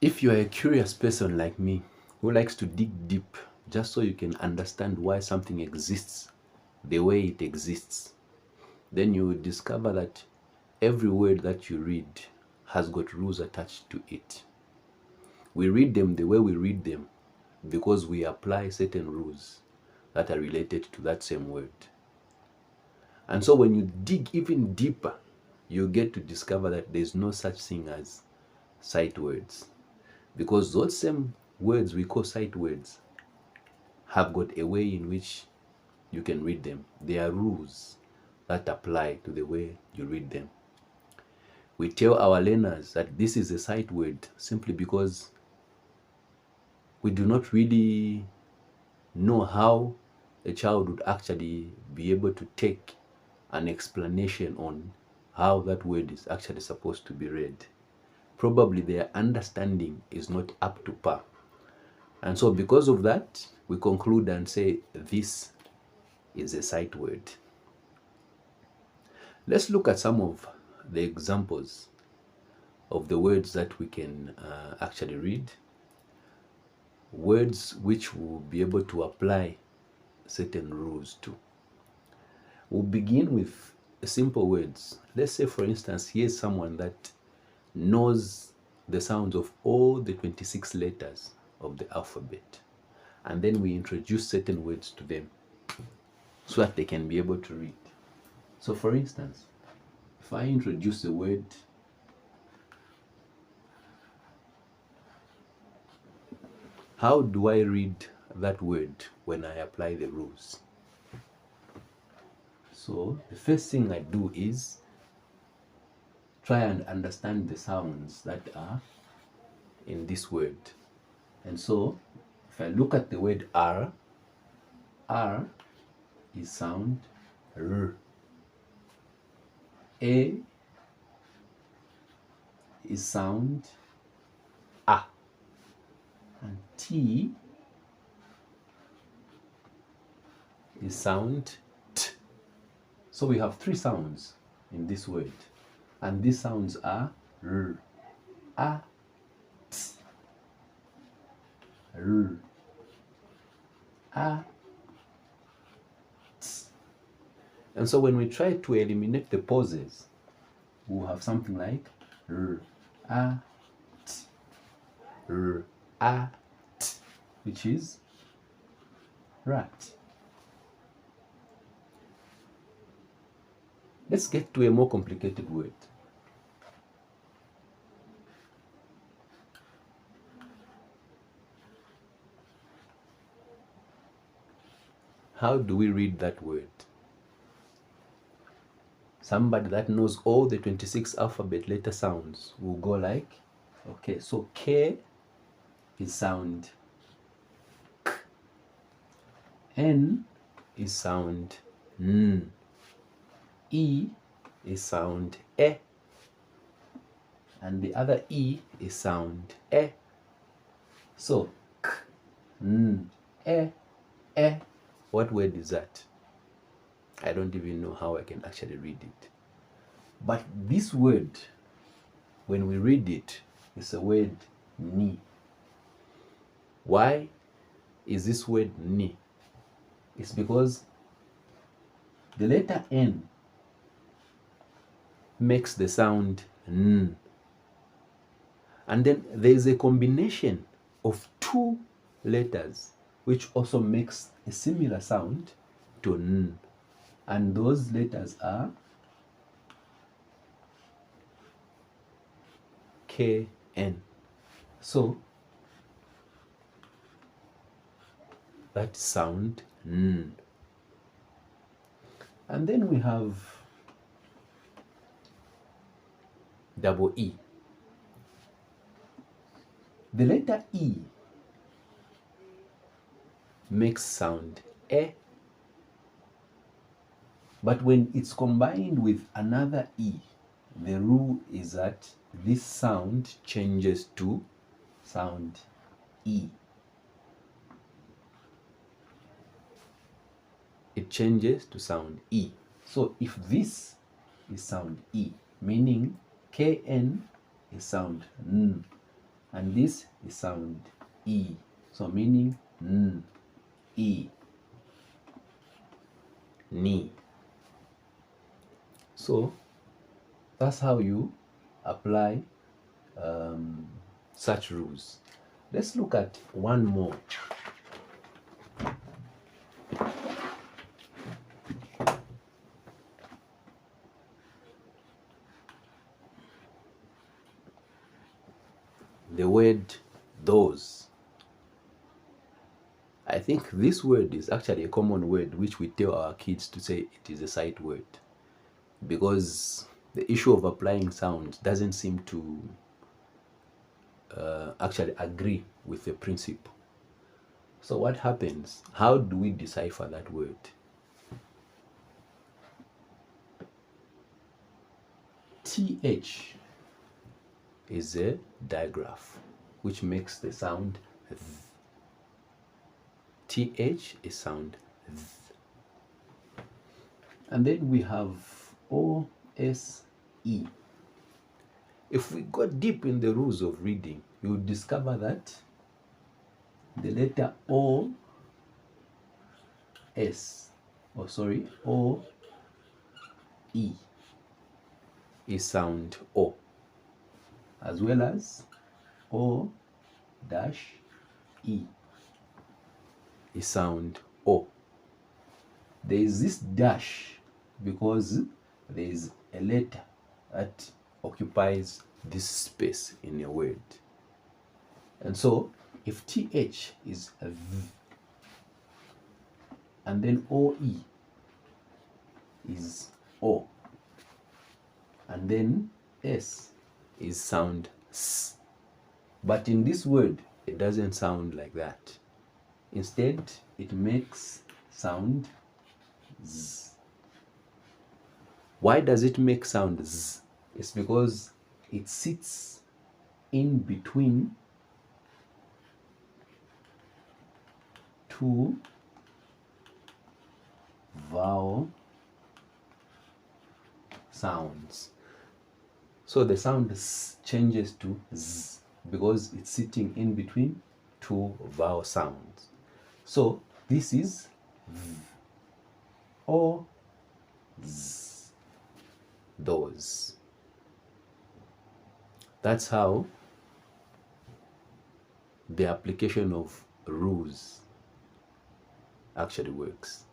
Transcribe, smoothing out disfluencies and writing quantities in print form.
If you're a curious person like me who likes to dig deep just so you can understand why something exists the way it exists, then you will discover that every word that you read has got rules attached to it. We read them the way we read them because we apply certain rules that are related to that same word. And so when you dig even deeper, you get to discover that there's no such thing as sight words. Because those same words we call sight words have got a way in which you can read them. There are rules that apply to the way you read them. We tell our learners that this is a sight word simply because we do not really know how a child would actually be able to take an explanation on how that word is actually supposed to be read. Probably their understanding is not up to par. And so because of that, we conclude and say this is a sight word. Let's look at some of the examples of the words that we can actually read. Words which we'll be able to apply certain rules to. We'll begin with simple words. Let's say, for instance, here's someone that knows the sounds of all the 26 letters of the alphabet. And then we introduce certain words to them so that they can be able to read. So, for instance, if I introduce the word how do I read that word when I apply the rules? So the first thing I do is try and understand the sounds that are in this word. And so if I look at the word R, R is sound R. A is sound A. And T is sound T. So we have three sounds in this word. And these sounds are R, A, T, R, A, T. And so when we try to eliminate the pauses, we'll have something like R, A, T, R, A, T, which is rat. Let's get to a more complicated word. How do we read that word? Somebody that knows all the 26 alphabet letter sounds will go like, okay, so K is sound K. N is sound N. E is sound E. And the other E is sound E. So K, N, E, E. What word is that? I don't even know how I can actually read it. But this word, when we read it, is a word ni. Why is this word ni? It's because the letter N makes the sound N. And then there is a combination of two letters which also makes a similar sound to N. And those letters are K, N. So that sound N. And then we have double E. The letter E makes sound E, but when it's combined with another E, the rule is that this sound changes to sound E. It changes to sound E. So if this is sound E, meaning KN is sound N, and this is sound E. So meaning N, E, Ni. So that's how you apply such rules. Let's look at one more. The word those. I think this word is actually a common word which we tell our kids to say it is a sight word, because the issue of applying sound doesn't seem to actually agree with the principle. So what happens? How do we decipher that word? TH is a digraph which makes the sound th. TH is sound th. And then we have OSE. If we go deep in the rules of reading, you will discover that the letter O E is sound O, as well as O dash E is sound O. There is this dash because there is a letter that occupies this space in a word. And so if TH is a V and then OE is O and then S is sound S. But in this word, it doesn't sound like that. Instead, it makes sound Z. Why does it make sound Z? It's because it sits in between two vowel sounds. So the sound S changes to Z because it's sitting in between two vowel sounds. So this is V or Z, those. That's how the application of rules actually works.